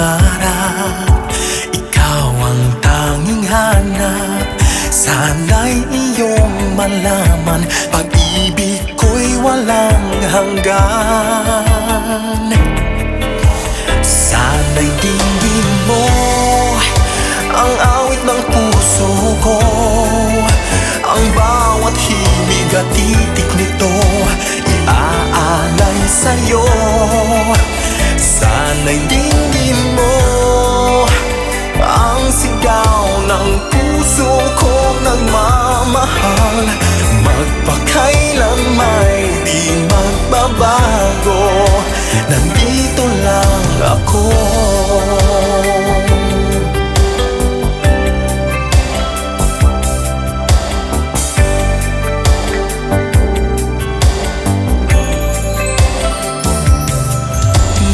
pangarap, ikaw ang tanging hanap. Sana'y iyong malaman, pag-ibig ko'y walang hanggan. Sana'y dinggin mo ang awit ng puso ko, ang bawat himig at titik nito iaalay sa'yo. Sana'y dinggin mo ang sigaw ng puso kong nagmamahal, magpakailan may di magbabago, nandito lang ako.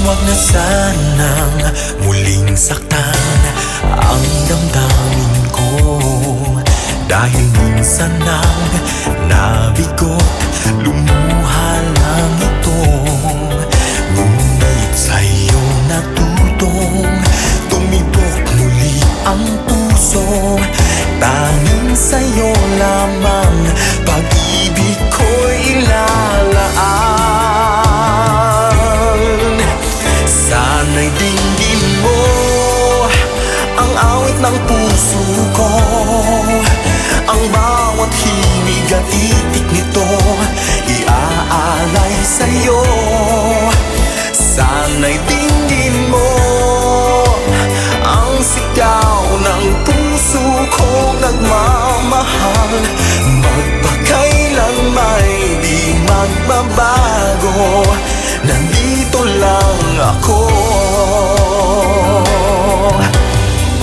Huwag na sanang muling saktan ang damdamin ko, dahil minsan nang nabigot, lumuha lang ito. Ngunit sa'yo natutong tumibok muli ang puso, tanging sa'yo lamang pag-ibig ko'y ilalaan. Sana'y dinggin mo ang awit ng puso ko, ang bawat himig at titik nito iaalay sa'yo. Sana'y dinggin mo ang sigaw ng puso kong nagmamahal, magpakailan may di magbabago, nandito lang ako.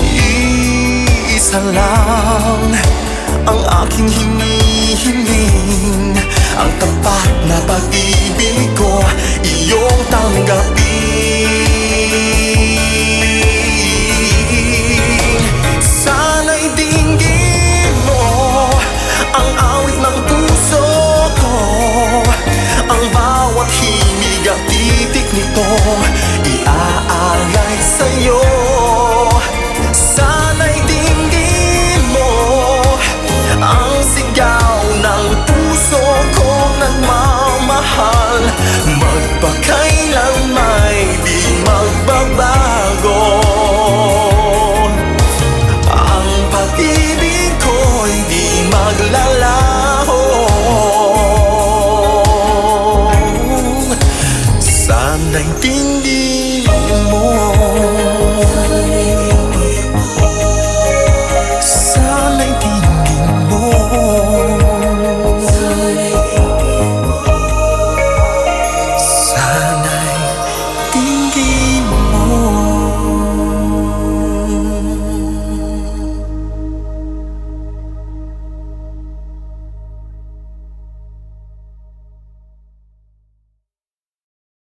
Iisa lang ang aking hinihiling, ang tapat na pag-ibig ko iyong tanggapin. Sana'y dinggin mo ang awit ng puso ko, ang bawat himig at titik nito iaalay sa'yo. Sana'y dinggin mo ang sigaw ng puso kong nagmamahal, magpakailan may di magbabago, ang pag-ibig ko'y di maglalaho. Sana'y dinggin mo.